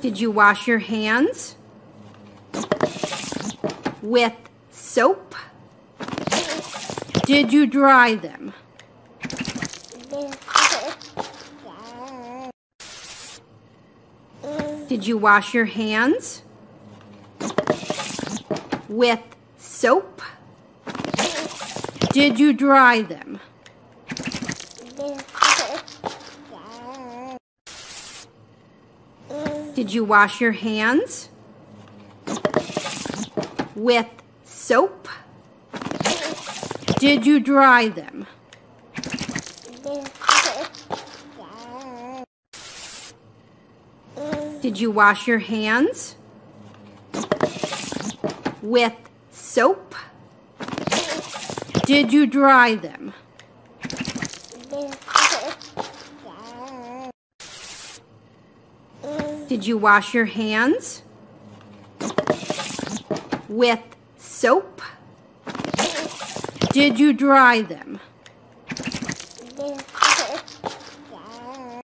Did you wash your hands with soap? Did you dry them? Did you wash your hands with soap? Did you dry them? Did you wash your hands with soap? Did you dry them? Did you wash your hands with soap? Did you dry them? Did you wash your hands with soap? Did you dry them?